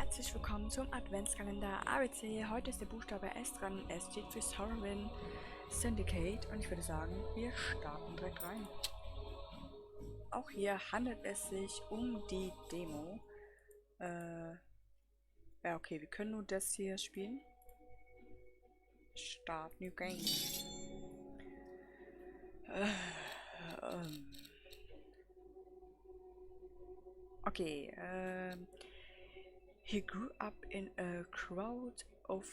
Herzlich willkommen zum Adventskalender ABC. Heute ist der Buchstabe S dran. S steht für Sovereign Syndicate und ich würde sagen, wir starten direkt rein. Auch hier handelt es sich um die Demo. Ja, okay, wir können nur das hier spielen. Start New Game. Okay, he grew up in a crowd of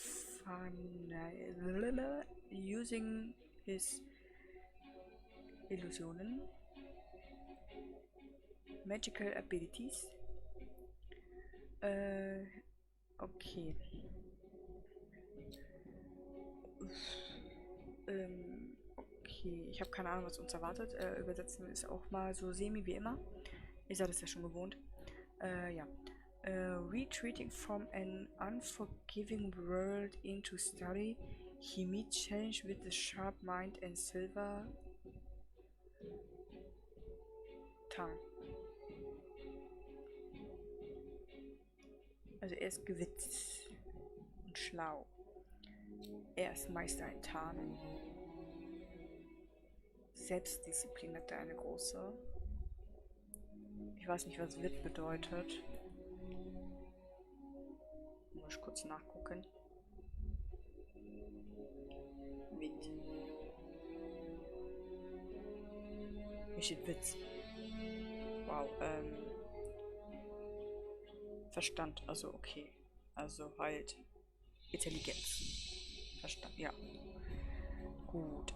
using his illusionen, magical abilities. Okay. Okay, ich habe keine Ahnung, was uns erwartet. Übersetzen ist auch mal so semi wie immer. Ihr seid es ja schon gewohnt. Ja. Retreating from an unforgiving world into study, he meets challenge with a sharp mind and silver tongue. Also er ist gewitzt und schlau. Er ist Meister in Tarnung. Selbstdisziplin hat er eine große. Ich weiß nicht, was Wit bedeutet. Muss ich kurz nachgucken. Wit. Hier steht Witz. Wow, Verstand, also okay. Also halt Intelligenz. Verstand, ja. Gut,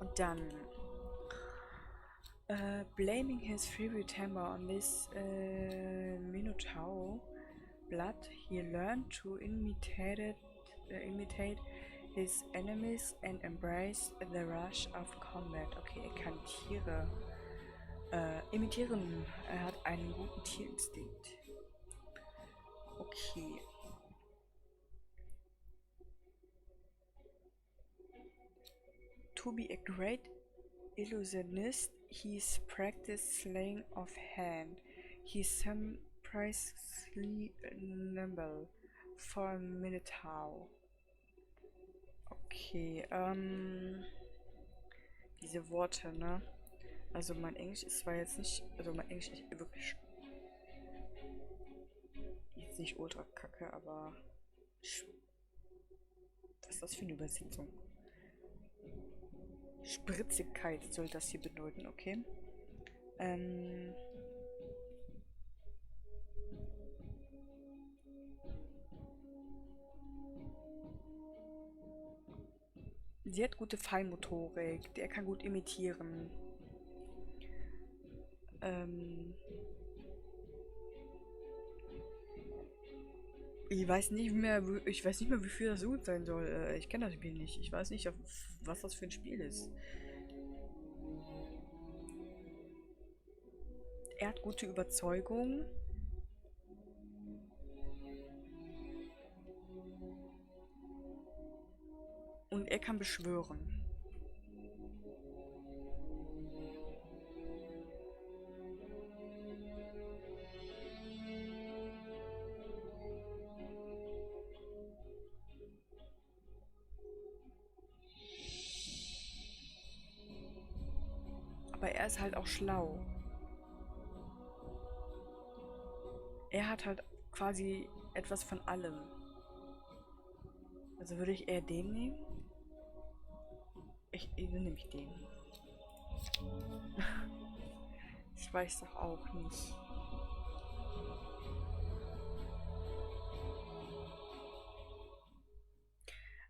und dann blaming his favorite temper on this Minotaur blood, he learned to imitate his enemies and embrace the rush of combat. Okay, er kann Tiere imitieren. Er hat einen guten Tierinstinkt. Okay. To be a great illusionist, he's practiced sleight of hand. He's surprisingly nimble for a Minotaur. Okay, diese Worte, ne? Also mein Englisch ist zwar jetzt nicht, also mein Englisch ist wirklich jetzt nicht ultra kacke, aber was ist das für eine Übersetzung? Spritzigkeit soll das hier bedeuten, okay? Sie hat gute Feinmotorik, der kann gut imitieren. Ich weiß nicht mehr, wofür das gut sein soll. Ich kenne das Spiel nicht. Ich weiß nicht, was das für ein Spiel ist. Er hat gute Überzeugung. Und er kann beschwören. Aber er ist halt auch schlau. Er hat halt quasi etwas von allem. Also würde ich eher den nehmen? Dann nehme ich den. Ich weiß doch auch nicht.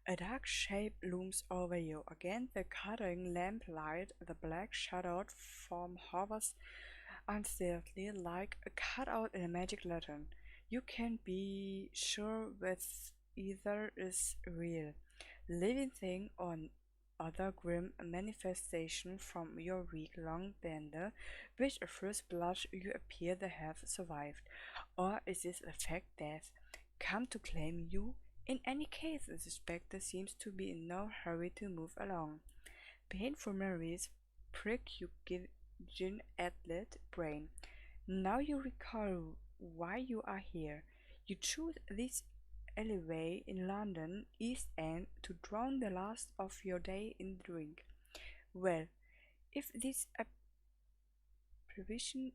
A dark shape looms over you. Against the cutting lamplight, the black shadowed form hovers unsteadily like a cutout in a magic lantern. You can't be sure whether either is real, living thing, or other grim manifestation from your week-long bender, which at first blush you appear to have survived. Or is this a fact death come to claim you? In any case, the spectre seems to be in no hurry to move along. Painful memories prick your gin athlete brain. Now you recall why you are here. You choose this alleyway in London East End to drown the last of your day in drink. Well, if this apparition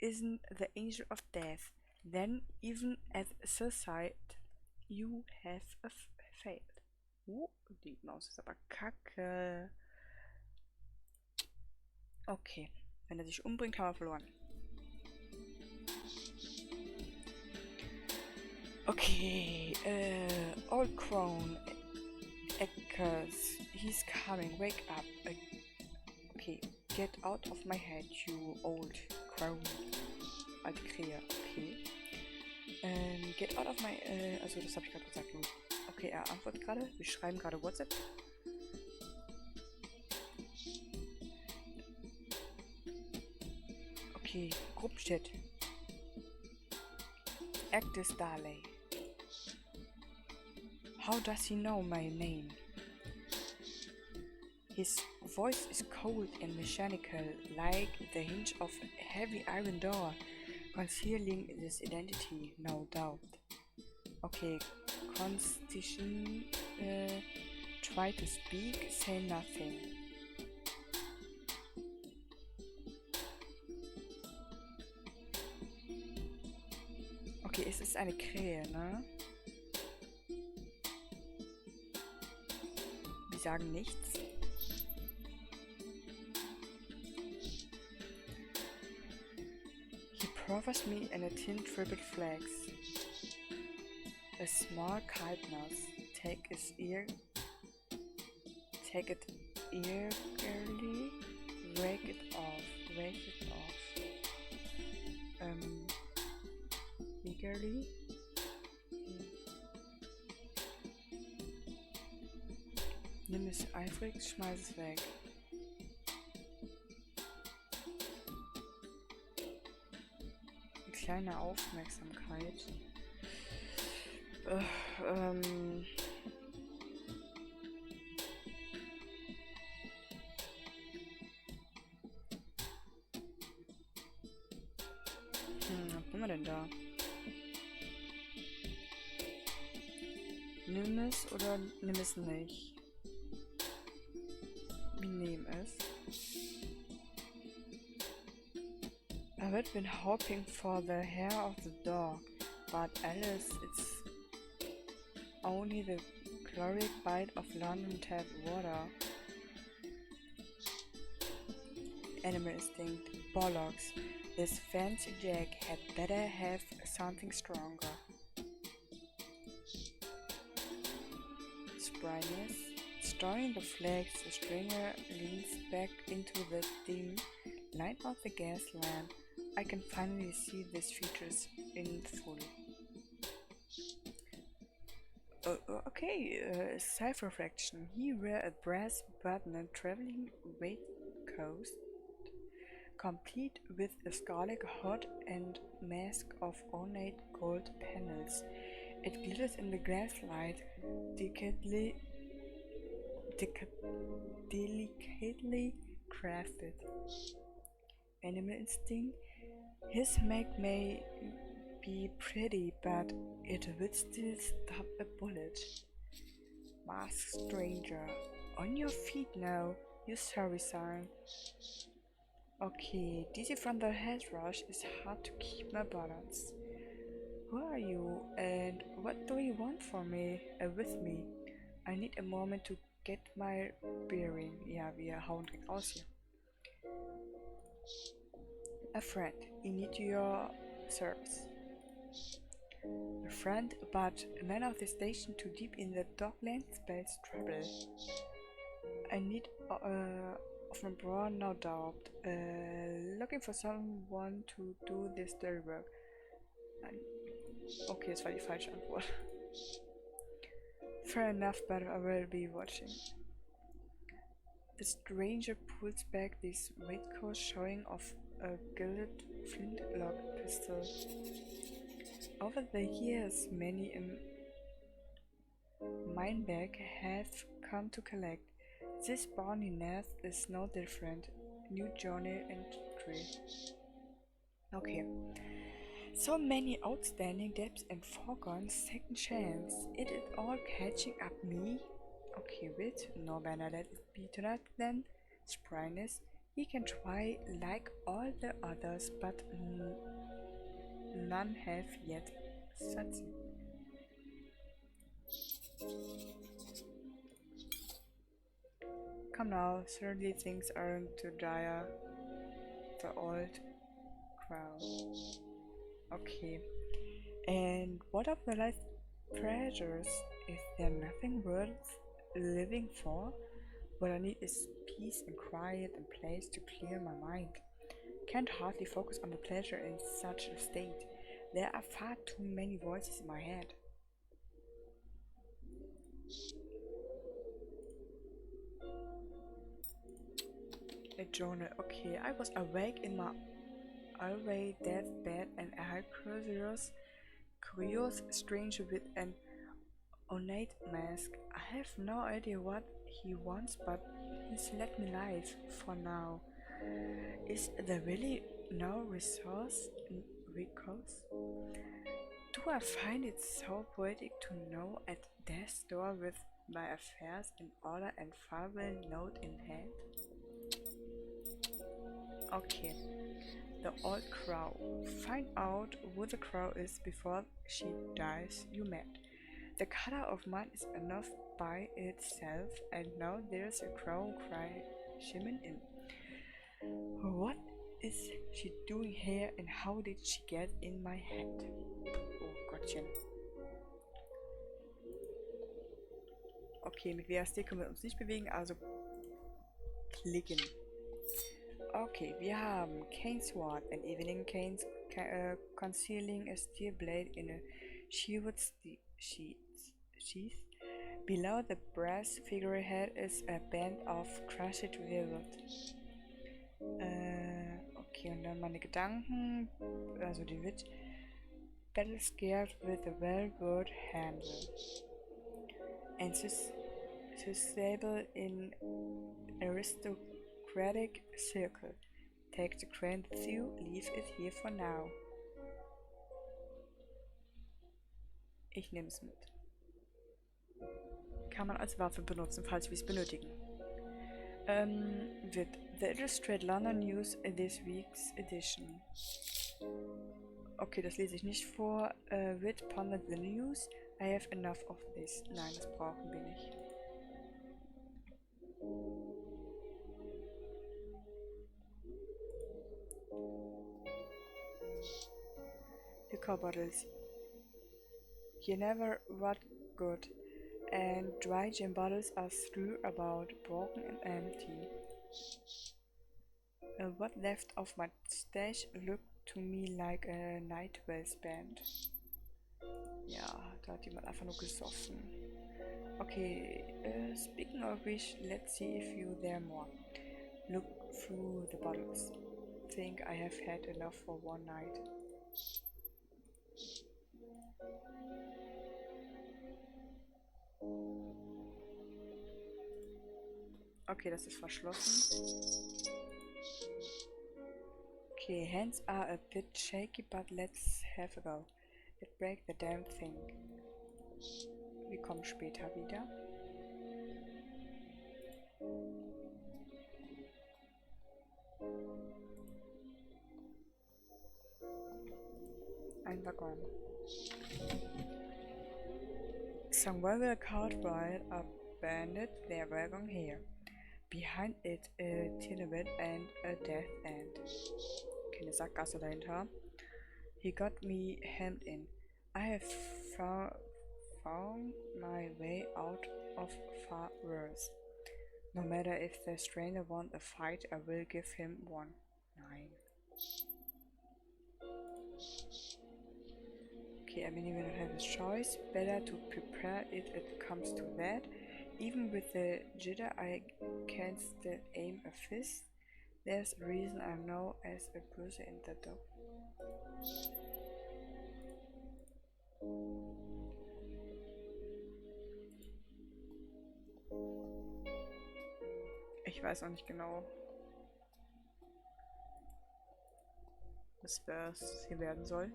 isn't the angel of death, then even at suicide you have failed. Die Maus ist aber kacke. Okay, wenn er sich umbringt, haben wir verloren. Okay, Old Crone echoes. He's coming, wake up. Okay, get out of my head, you old crone. Alte Krähe, okay. Get out of my, also das habe ich gerade gesagt. Okay, er antwortet gerade. Wir schreiben gerade WhatsApp. Okay, Gruppenchat. Actus Darley. How does he know my name? His voice is cold and mechanical, like the hinge of a heavy iron door, concealing his identity, no doubt. Okay, Constitution, try to speak, say nothing. Okay, es ist eine Krähe, ne? Die sagen nichts. He proffers me an tin triple flags. A small kindness. Take it eagerly, rake it off. Eagerly. Nimm es eifrig, schmeiß es weg. Eine kleine Aufmerksamkeit. Was haben wir denn da? Nimm es oder nimm es nicht? Wir nehmen es. I had been hoping for the hair of the dog, but Alice, it's only the chloric bite of London tap water. Animal instinct. Bollocks. This fancy Jack had better have something stronger. Spryness. Storing the flags, the stringer leans back into the dim light of the gas lamp. I can finally see these features in full. Okay, self-reflection. He wear a brass buttoned traveling waistcoat, complete with a scarlet hood and mask of ornate gold panels. It glitters in the gaslight, delicately crafted. Animal instinct. His make may be pretty, but it would still stop a bullet. Masked stranger. On your feet now, you sorry sign. Okay, dizzy from the head rush, it's hard to keep my balance. Who are you, and what do you want from me, with me? I need a moment to get my bearing. Ja, wir hauen direkt aus hier. A friend, in need your service. A friend, but a man of the station too deep in the dogland spells trouble. I need of my bra, no doubt. Looking for someone to do this dirty work. Okay, das war die falsche Antwort. Fair enough, but I will be watching. The stranger pulls back this waistcoat, showing off a gilded flintlock pistol. Over the years, many a minebag have come to collect. This bony nest is no different. New journey entry. Okay. So many outstanding depths and foregone second chance. It is all catching up me. Okay, wait. No better let it be tonight then. Spryness. He can try like all the others, but none have yet. Setze. Come now, certainly things aren't too dire. The old crown. Okay. And what of the life treasures? Is there nothing worth living for? What I need is peace and quiet and place to clear my mind. Can't hardly focus on the pleasure in such a state. There are far too many voices in my head. A journal. Okay, I was awake in my already deathbed and I had curious stranger with an ornate mask. I have no idea what he wants, but he's let me live for now. Is there really no recourse? Do I find it so poetic to know at death's door with my affairs in order and farewell note in hand? Okay, the old crow. Find out who the crow is before she dies, you mad. The color of mine is enough by itself, and now there's a crow cry shimmering in. What is she doing here and how did she get in my head? Oh Gottchen. Okay, mit WASD können wir uns nicht bewegen, also klicken. Okay, wir haben Cane Sword, an evening cane concealing a steel blade in a sheath. Below the brass figurehead is a band of crushed velvet. Okay, und dann meine Gedanken, also die Witch. Battle scared with a well-word handle. And susceptible in aristocratic circle. Take the crane with you, leave it here for now. Ich nehme es mit. Kann man als Waffe benutzen, falls wir es benötigen. With the Illustrated London News in this week's edition. Okay, das lese ich nicht vor. With ponder the news. I have enough of this. Nein, das brauchen wir nicht. Liquor bottles. You never rot good. And dry gin bottles are strewn about, broken and empty. What left of my stash looked to me like a night well spent. Ja, da hat jemand einfach nur gesoffen. Okay, speaking of which, let's see if you there more. Look through the bottles. Think I have had enough for one night. Okay, das ist verschlossen. Okay, hands are a bit shaky, but let's have a go. Let's break the damn thing. Wir kommen später wieder. Ein Waggon. Some very cartwright abandoned their wagon here. Behind it a tenement and a death end. Okay, eine Sackgasse dahinter. He got me hemmed in. I have found my way out of far worse. No matter if the stranger wants a fight, I will give him one. Nein. Okay, I mean, you don't have a choice. Better to prepare if it comes to that. Even with the jitter, I can still aim a fist. There's a reason I'm known as a bruiser in the dog. Ich weiß auch nicht genau. es hier werden soll.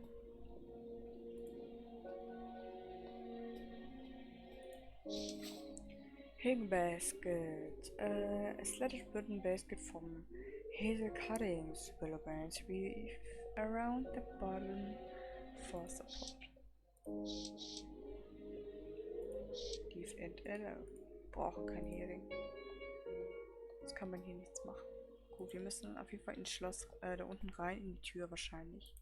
Hidden basket. A slatted wooden basket from hazel cuttings will weave around the bottom for support. Leave and brauchen kein Hering. Jetzt kann man hier nichts machen. Gut, wir müssen auf jeden Fall ins Schloss, da unten rein, in die Tür wahrscheinlich.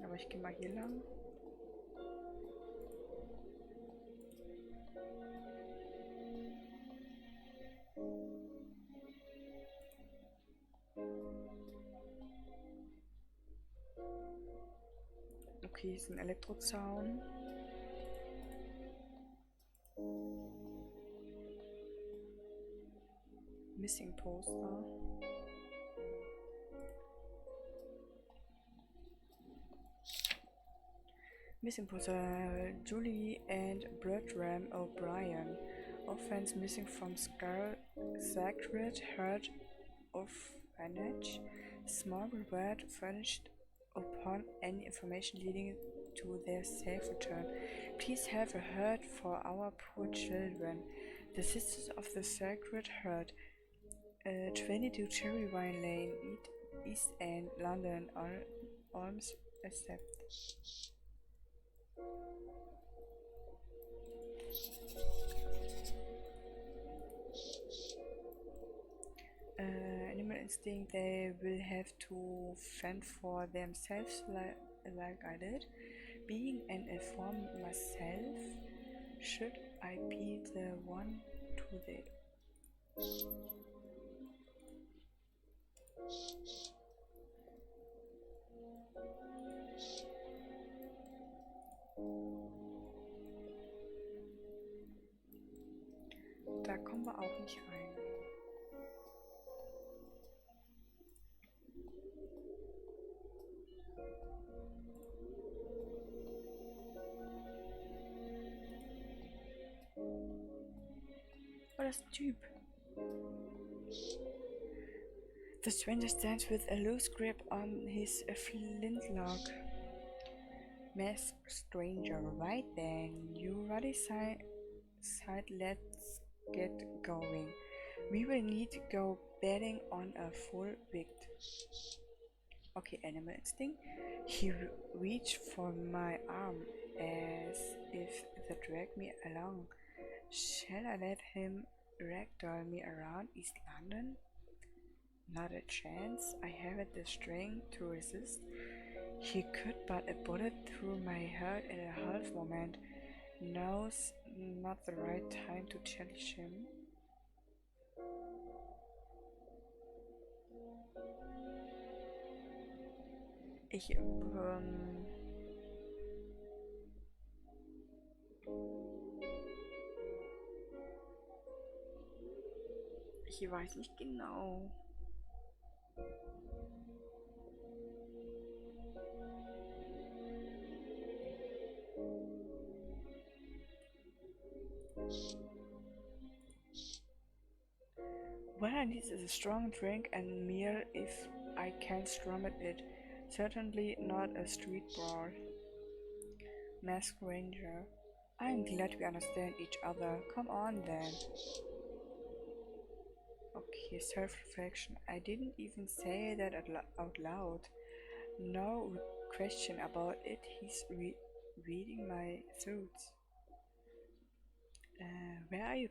Aber ich gehe mal hier lang. Okay, hier ist ein Elektrozaun. Missing Poster. Missing poster Julie and Bertram O'Brien. Offense missing from Sacred Heart of Vantage. Small reward furnished upon any information leading to their safe return. Please have a heart for our poor children. The Sisters of the Sacred Heart, 22 Cherry Vine Lane, East End, London, Alms accept. Animal instinct, they will have to fend for themselves like I did. Being an informed myself, should I be the one to the... Da kommen wir auch nicht rein. Oh, das ist ein Typ. The stranger stands with a loose grip on his flintlock. Masked stranger, right then, you ruddy side, let's get going. We will need to go betting on a full wict. Okay, animal instinct. He reached for my arm as if to drag me along. Shall I let him ragdoll me around East London? Not a chance. I haven't the strength to resist. He could, but a bullet through my heart in a half moment. Now's not the right time to challenge him. Ich weiß nicht genau. What I need is a strong drink and meal if I can strum it. Certainly not a street brawl. Masked Ranger. I'm glad we understand each other. Come on then. Okay, self-reflection. I didn't even say that out loud. No question about it. He's reading my thoughts. Where are you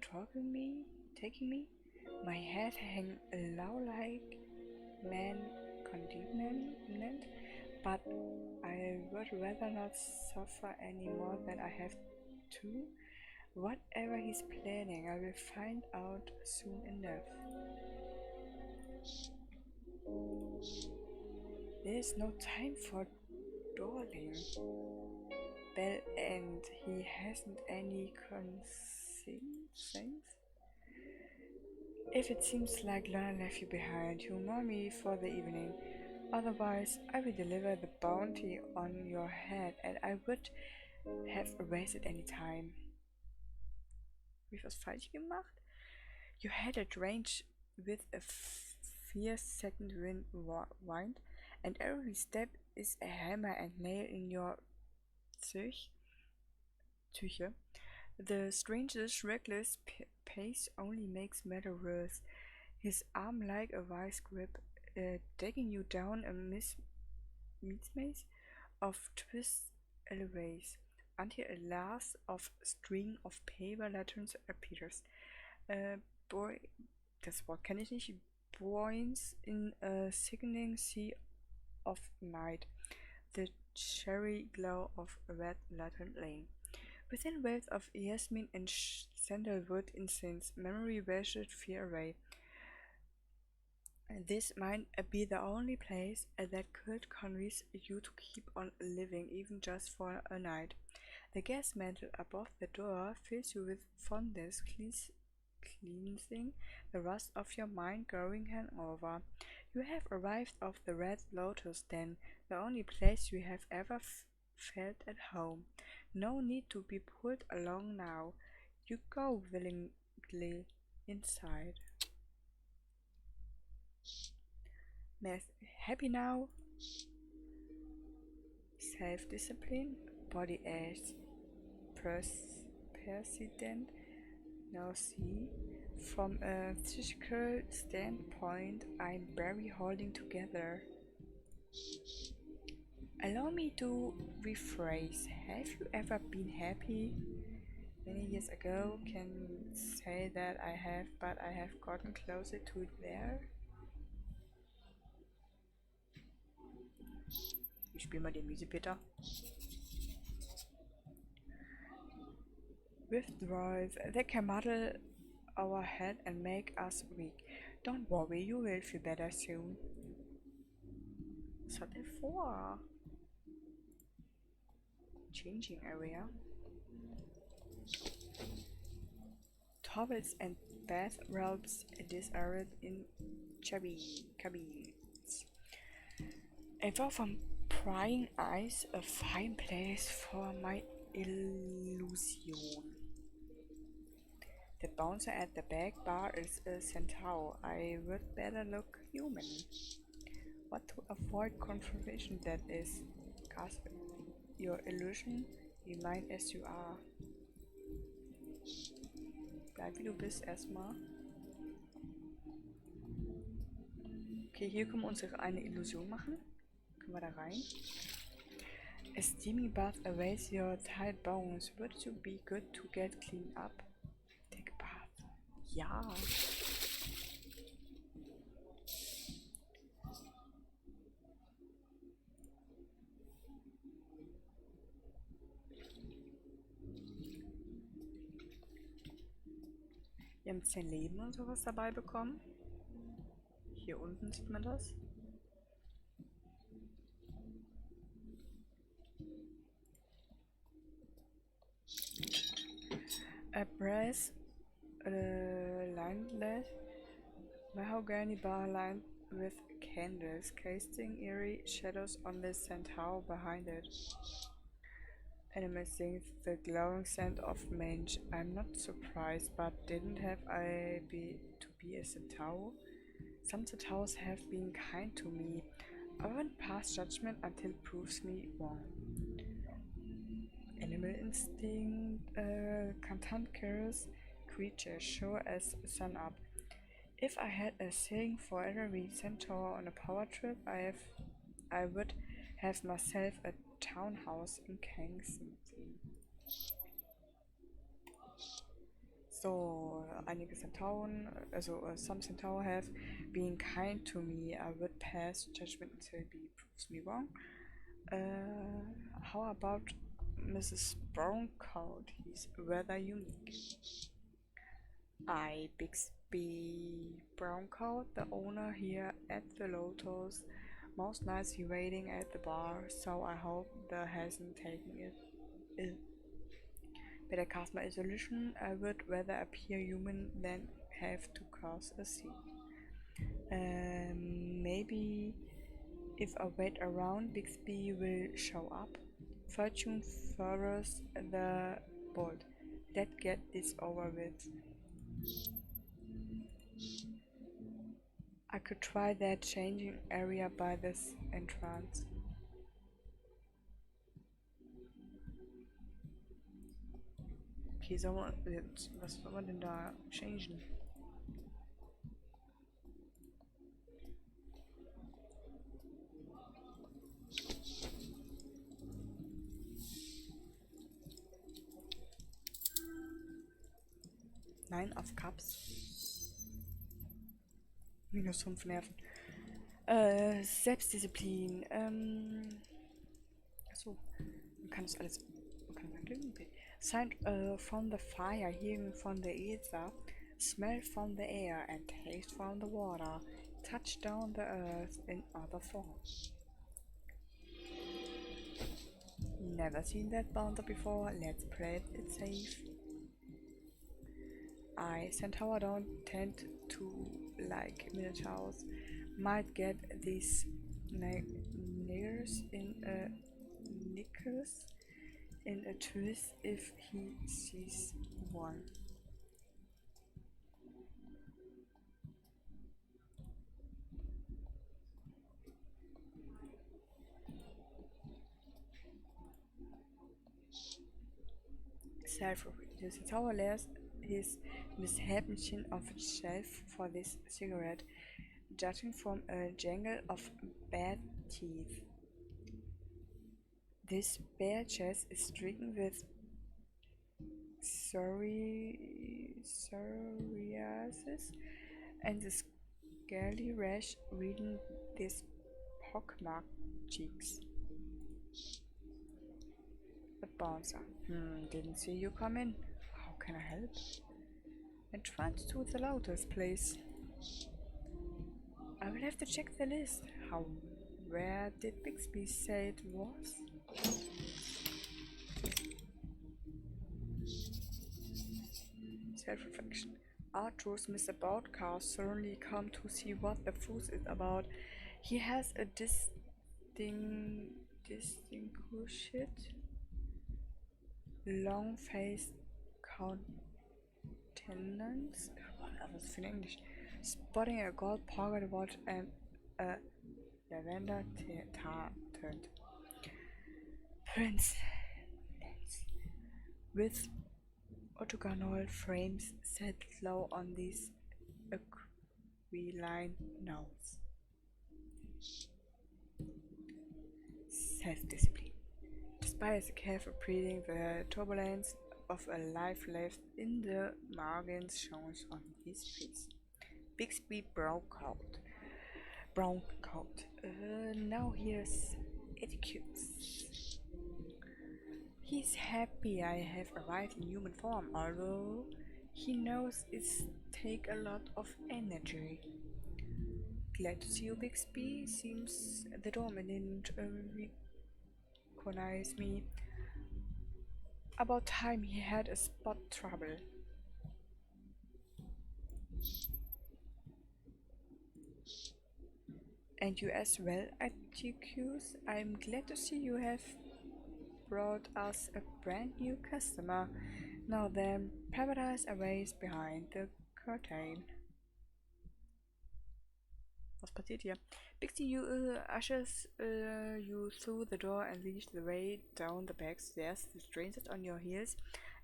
taking me? My head hang low like man condemned, but I would rather not suffer any more than I have to. Whatever he's planning, I will find out soon enough. There is no time for dawdling. Bell end. He hasn't any conscience. If it seems like Lana left you behind, humor me for the evening. Otherwise, I will deliver the bounty on your head, and I would have erased it any time. ich was falsch gemacht? You had a range with a 4-second wind, and every step is a hammer and nail in your psyche. The stranger's reckless pace only makes matter worse. His arm like a vice grip, taking you down a maze of twists and ways, until a last of string of paper lanterns appears. Boy, das Wort kenne ich nicht. Buoys in a sickening sea of night, the cherry glow of red lantern lane. Within waves of jasmine and sandalwood incense, memory washed fear away. This might be the only place that could convince you to keep on living, even just for a night. The gas mantle above the door fills you with fondness, cleansing the rust of your mind, growing hangover. You have arrived off the Red Lotus then, the only place you have ever felt at home. No need to be pulled along now. You go willingly inside. Happy now? Self-discipline, body as president. Now see, from a physical standpoint, I'm barely holding together. Allow me to rephrase. Have you ever been happy? Many years ago, can say that I have, but I have gotten closer to it there. Ich spiel mal den Miesepeter. Withdrawals, they can muddle our head and make us weak. Don't worry, you will feel better soon. Was hat er vor? Changing area. Towels and bath robes disarrayed in cabins. A vow from prying eyes, a fine place for my illusion. The bouncer at the back bar is a centaur. I would better look human. What to avoid confrontation that is. Cast your illusion, remain as you are. Bleib wie du bist erstmal. Okay, hier können wir unsere eine Illusion machen. Können wir da rein? A steamy bath awaits your tired bones. Would you be good to get cleaned up? Take a bath. Ja. Wir haben 10 Leben und sowas dabei bekommen. Hier unten sieht man das. A brass lined mahogany bar lined with candles, casting eerie shadows on the centaur behind it. Animating the glowing scent of mange. I'm not surprised, but didn't have I to be a centaur? Some centaurs have been kind to me. I won't pass judgment until it proves me wrong. Animal instinct, cantankerous creature, sure as sun up. If I had a thing for every centaur on a power trip, I would have myself a townhouse in Kensington. So, einige Centauren, some centaur have been kind to me. I would pass judgment until it proves me wrong. How about Mrs. Browncoat? He's rather unique. Bixby Browncoat, the owner here at the Lotus, most nicely waiting at the bar, so I hope that hasn't taken it ill. Better cast my illusion. I would rather appear human than have to cause a scene. Maybe if I wait around, Bixby will show up. Fortune furthers the bold. Let's get this over with. I could try that changing area by this entrance. Okay, was soll man denn da changen? Nine of Cups. -5 Nerven. Selbstdisziplin. Achso. Man kann das alles. Man kann handeln. Okay. Sight from the fire, hearing from the ether, smell from the air, and taste from the water. Touch down the earth in other forms. Never seen that bouncer before. Let's play it safe. I, Centaur, don't tend to like minotaurs. Might get these niggers in a twist if he sees one. The Centaur lays his mishapen of shelf for this cigarette, judging from a jangle of bad teeth. This bare chest is stricken with psoriasis, and the scaly rash reading these pockmarked cheeks. The bouncer. Didn't see you come in. How can I help? Entrance to the loudest place. I will have to check the list. Where did Bixby say it was? Self-reflection. Arthur's Mr. Boutcast certainly come to see what the food is about. He has a distinguished, long-faced countenance. What was in English? Spotting a gold pocket watch and a lavender tartan. Prince with octagonal frames set low on these aquiline nose. Self-discipline. Despite the careful breathing, the turbulence of a life left in the margins shows on his face. Bixby brown coat. Now here's etiquette. He's happy I have arrived in human form, although he knows it's take a lot of energy. Glad to see you, Bixby. Seems the doorman didn't recognize me. About time he had a spot trouble. And you as well, Atticus. I'm glad to see you have brought us a brand new customer. Now then, paradise awaits behind the curtain. Was passiert hier? Bixby ushers you through the door and leads the way down the back stairs, the strangers on your heels,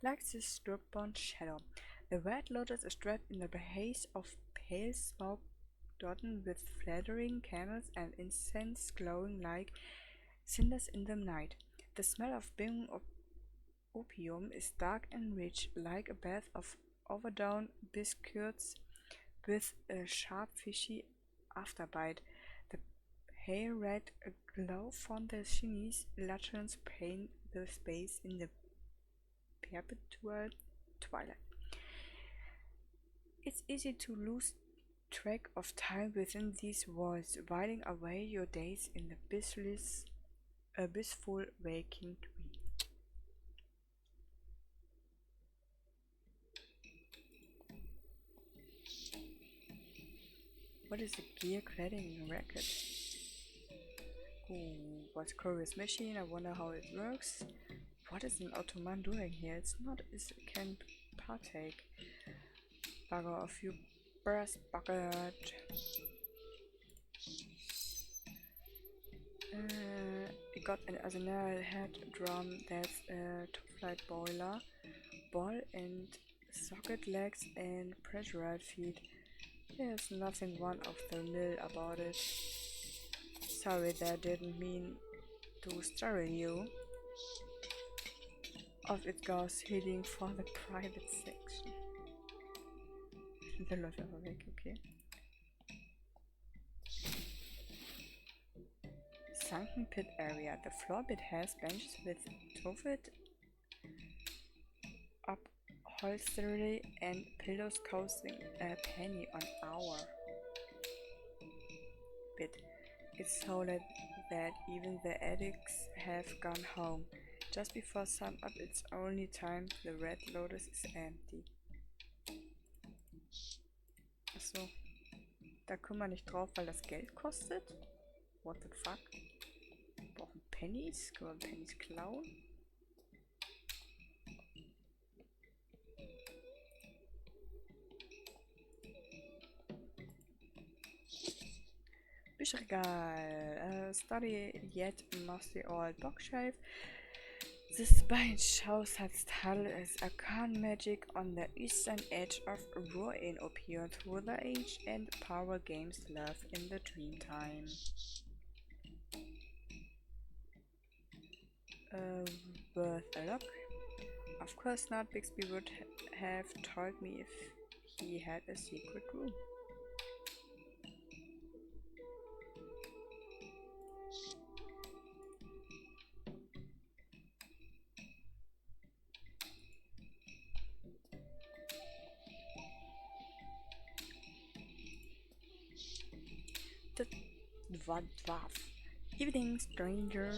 like this strip-bound shadow. The Red Lotus is strapped in a haze of pale smoke, dotted with flattering candles and incense glowing like cinders in the night. The smell of burning opium is dark and rich, like a bath of overdone biscuits with a sharp fishy afterbite. The pale red glow from the Chinese lanterns paint the space in the perpetual twilight. It's easy to lose track of time within these walls, whiling away your days in the blissful waking dream. What is a gear cladding racket? Ooh, what's a curious machine? I wonder how it works. What is an Ottoman doing here? It's not as it can partake. Bugger off, you brass bucket. I got an Arsenal head drum that's a top-flight boiler, ball and socket legs and pressurized feet. There's nothing one of the mill about it. Sorry, that didn't mean to startle you. Off it goes, heading for the private section. The Leute aber weg, okay. Sunken pit area. The floor bit has benches with tufted upholstery and pillows costing a penny an hour. Bit. It's so late that even the addicts have gone home. Just before sunup, it's only time the Red Lotus is empty. Achso. Da können wir nicht drauf, weil das Geld kostet? What the fuck? Wir brauchen Pennies? Können wir Pennies klauen? Bücherregal. Study yet musty old bookshelf. The Spanish Haushaltsteil is arcane magic on the eastern edge of ruin appeared through the age and power games love in the dreamtime. Worth a look. Of course not, Bixby would have told me if he had a secret room. The dwarf. Evening, stranger.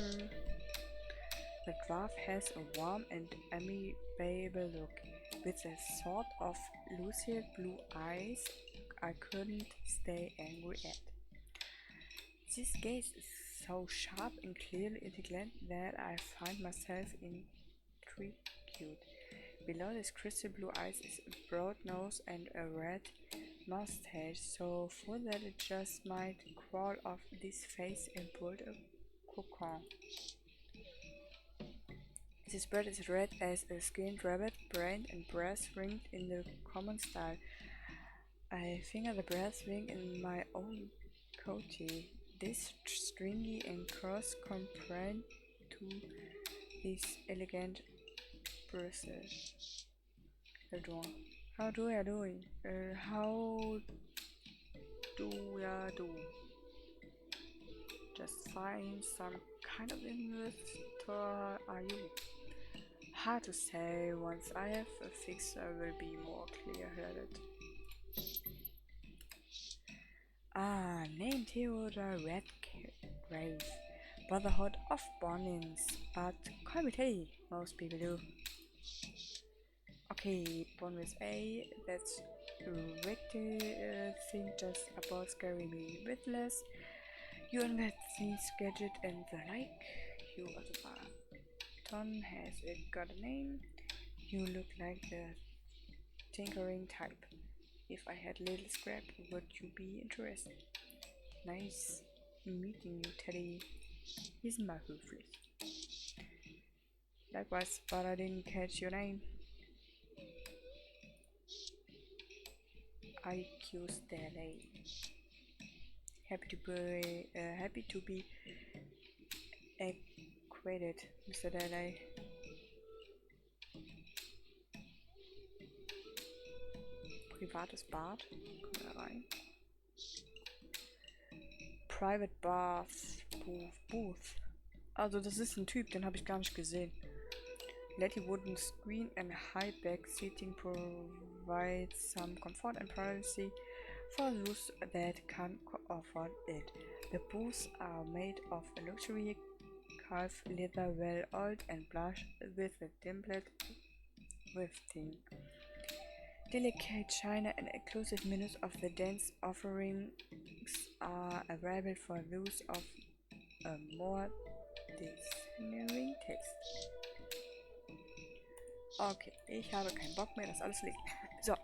The dwarf has a warm and amiable look, with a sort of lucid blue eyes I couldn't stay angry at. This gaze is so sharp and clearly intelligent that I find myself intrigued. Below his crystal blue eyes is a broad nose and a red mustache, so full that it just might crawl off this face and build a cocoon. This bird is red as a skinned rabbit, brain and brass ringed in the common style. I finger the brass ring in my own coatee. This stringy and cross compared to this elegant bristle. How do you doing? How do ya do? Just find some kind of investor, are you? Hard to say. Once I have a fix, I will be more clear-headed. Named Theodore Redgrave, Brotherhood of Bonings, but call me Teddy, most people do. Okay, born with A, that's a thing just about scaring me witless. You invent things, gadget and the like. You are the bar. Ton has it got a name? You look like the tinkering type. If I had little scrap, would you be interested? Nice meeting you, Teddy. He's my höflich. Likewise, but I didn't catch your name. IQ Stanley. Happy to be acquainted, Mr. Daley. Privates Bad. Kommen wir rein. Private Bath. Booth. Also das ist ein Typ, den habe ich gar nicht gesehen. Letty wooden screen and high back seating provides some comfort and privacy for those that can't afford it. The booths are made of a luxury calf leather, well oiled and blushed with a dimpled wifting. Delicate china and exclusive menus of the dance offerings are available for those of a more discerning taste. Okay, ich habe keinen Bock mehr, das alles liegt. So,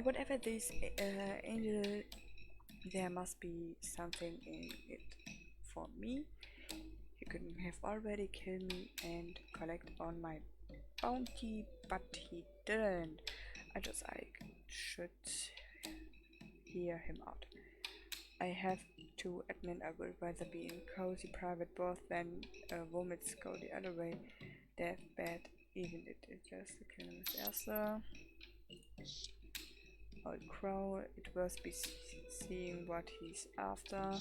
whatever this angel, there must be something in it for me. He couldn't have already killed me and collect on my bounty, but he didn't. I should hear him out. I have to admit I would rather be in cozy private berth than vomits go the other way. Death bad, even if it's just a killing this erste. Old crow, it worth be seeing what he's after.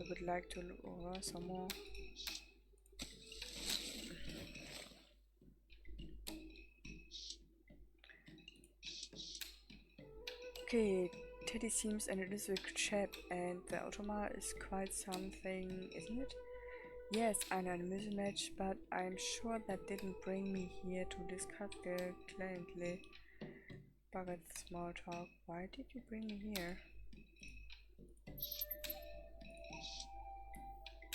I would like to look over some more. Okay, Teddy seems an illicit chap, and the automa is quite something, isn't it? Yes, I know a mismatch, but I'm sure that didn't bring me here to discuss gallantly. Bucket small talk. Why did you bring me here?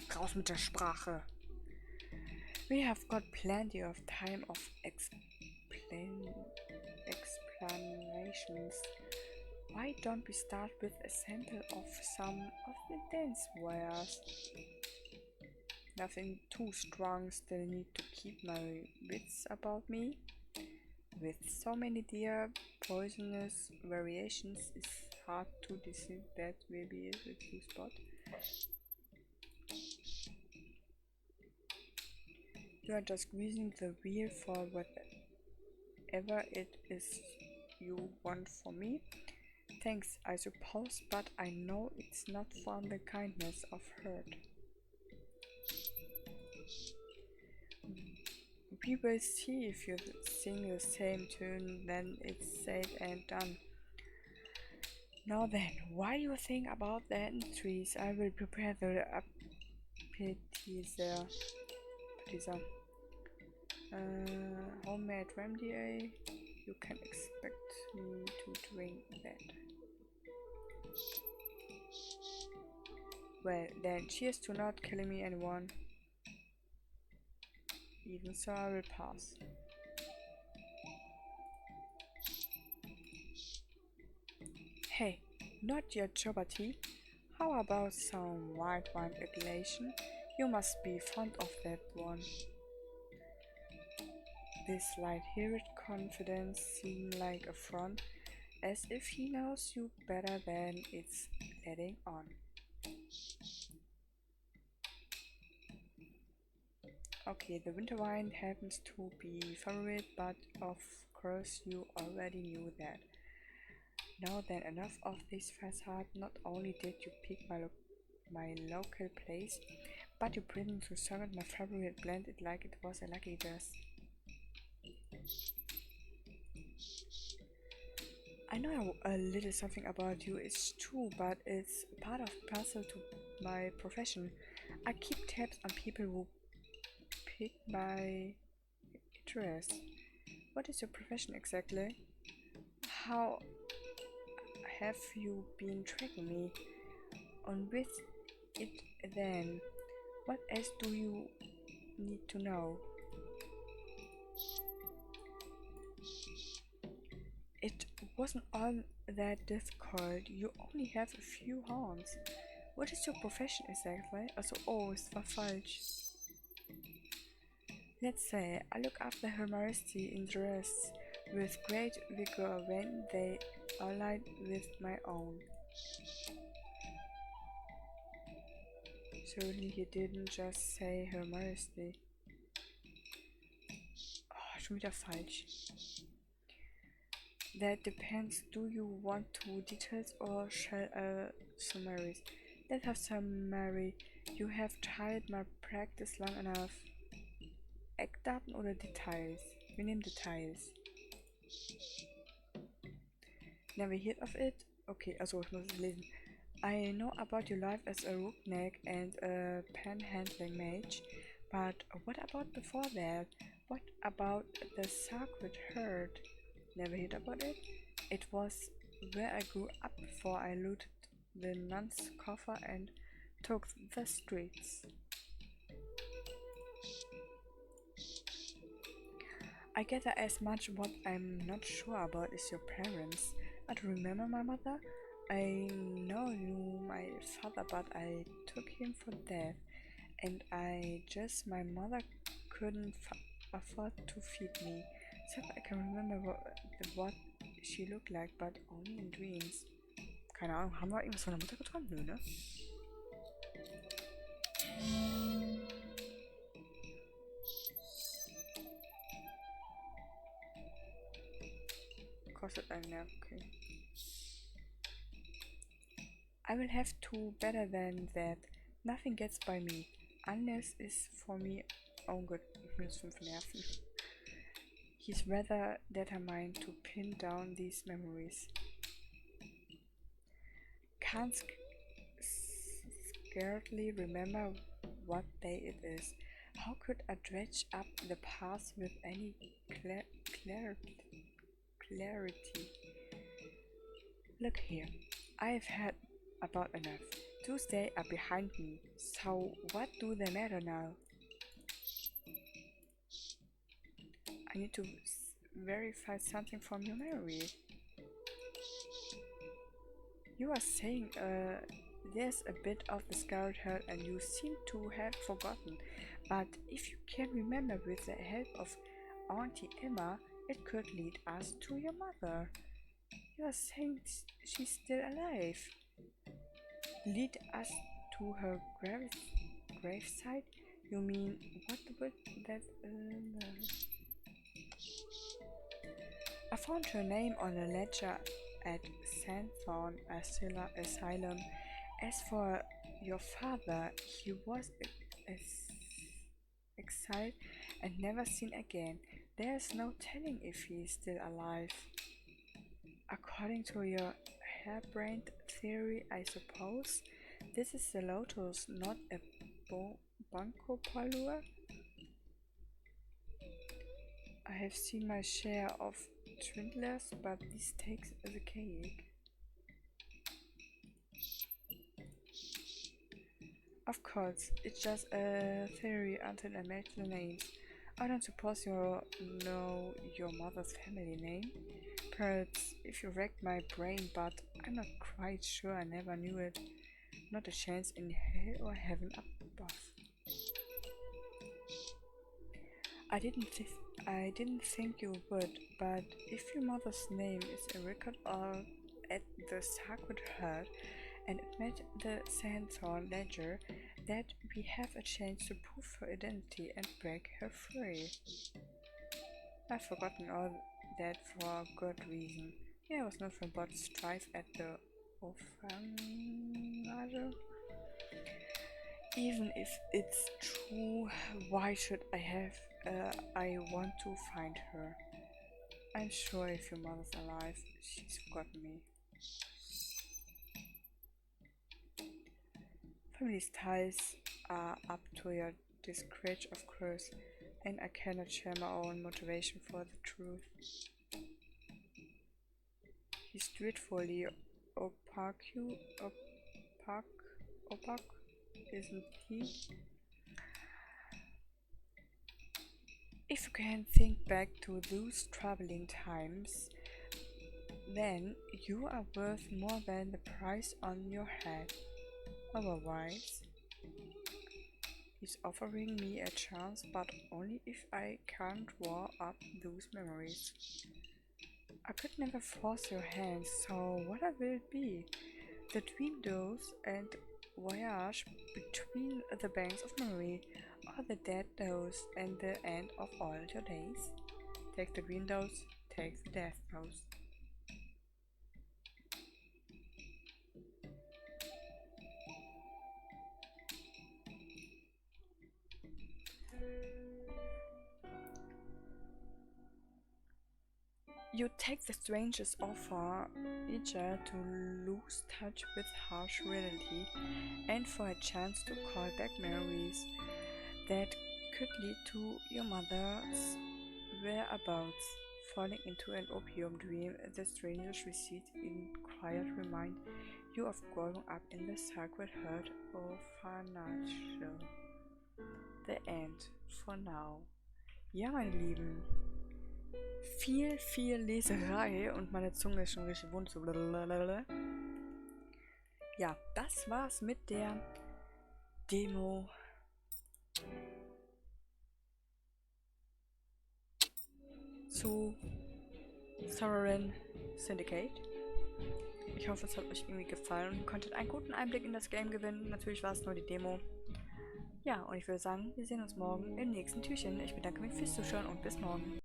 Raus mit der Sprache! We have got plenty of time of explanations. Why don't we start with a sample of some of the dance wares? Nothing too strong, still need to keep my wits about me. With so many dear poisonous variations, it's hard to decide that maybe is a true spot. You are just squeezing the wheel for whatever it is you want from me. Thanks, I suppose, but I know it's not from the kindness of hurt. We will see if you sing the same tune, then it's said and done. Now then, while you think about the entries, I will prepare the appetizer. Homemade remedy. You can expect me to drink that. Well, then cheers to not killing me anyone. Even so, I will pass. Hey, not your jobberty. How about some white wine elation? You must be fond of that one. This light-hearted confidence seemed like a front, as if he knows you better than it's letting on. Okay, the winter wine happens to be favorite, but of course you already knew that. Now then, enough of this facade. Not only did you pick my local place, but you bring to serve my favorite blend it like it was a lucky guess. I know a little something about you, it's true, but it's part of parcel to my profession. I keep tabs on people who pick my interest. What is your profession exactly? How have you been tracking me? On with it then. What else do you need to know? It wasn't all that difficult. You only have a few horns. What is your profession exactly? Also, es war falsch. Let's say I look after her majesty interests with great vigor when they allied with my own. Surely he didn't just say her majesty. Oh, schon wieder falsch. That depends. Do you want to details or shall summaries? Let's have summary. You have tried my practice long enough. Eckdaten oder Details? Wir nehmen Details. Never heard of it? Okay, also ich muss es lesen. I know about your life as a rookneck and a panhandling mage, but what about before that? What about the sacred herd? Never heard about it? It was where I grew up before I looted the nun's coffer and took the streets. I get that as much. What I'm not sure about is your parents. I don't remember my mother. I know you, my father, but I took him for death, and my mother couldn't afford to feed me. So I can remember what she looked like, but only in dreams. Keine Ahnung, haben wir irgendwas von der Mutter geträumt? Nö, ne? Kostet einen Nerv, okay. I will have to better than that. Nothing gets by me. Unless is for me. Oh gut, minus 5 Nerven. He's rather determined to pin down these memories. Can't scarcely remember what day it is. How could I dredge up the past with any clarity? Look here, I've had about enough. Tuesday are behind me, so what do they matter now? I need to verify something from your memory. You are saying there's a bit of the scarred heart and you seem to have forgotten, but if you can remember with the help of Auntie Emma, it could lead us to your mother. You are saying she's still alive. Lead us to her gravesite? You mean, what would that... I found her name on a ledger at Sandthorn Asylum. As for your father, he was exiled and never seen again. There's no telling if he is still alive. According to your harebrained theory, I suppose, this is the Lotus, not a Banco Palua? I have seen my share of swindlers, but this takes the cake. Of course, it's just a theory until I make the names. I don't suppose you know your mother's family name? Perhaps if you racked my brain, but I'm not quite sure. I never knew it. Not a chance in hell or heaven above. I didn't think you would, but if your mother's name is a record at the Sacred Heart and it met the Sandthorn ledger, that we have a chance to prove her identity and break her free. I've forgotten all that for good reason. Yeah, I was nothing but strife at the offene. Even if it's true, why should I want to find her? I'm sure if your mother's alive, she's forgotten me. Family's ties are up to your discourage, of course, and I cannot share my own motivation for the truth. He's dreadfully opaque, isn't he? If you can think back to those troubling times, then you are worth more than the price on your head. Otherwise, he's offering me a chance, but only if I can't draw up those memories. I could never force your hands, so what will it be? The windows and voyage between the banks of memory, or the dead nose and the end of all your days? Take the windows, take the death nose. You take the strangest offer, eager to lose touch with harsh reality, and for a chance to call back memories that could lead to your mother's whereabouts. Falling into an opium dream, the strangers receipt in quiet remind you of growing up in the Sacred Heart orphanage. The end. For now. Ja, meine Lieben. viel Leserei und meine Zunge ist schon richtig wund. So blablabla. Ja, das war's mit der Demo zu Syndicate. Ich hoffe, es hat euch irgendwie gefallen und ihr konntet einen guten Einblick in das Game gewinnen. Natürlich war es nur die Demo. Ja, und ich würde sagen, wir sehen uns morgen im nächsten Türchen. Ich bedanke mich fürs Zuschauen und bis morgen.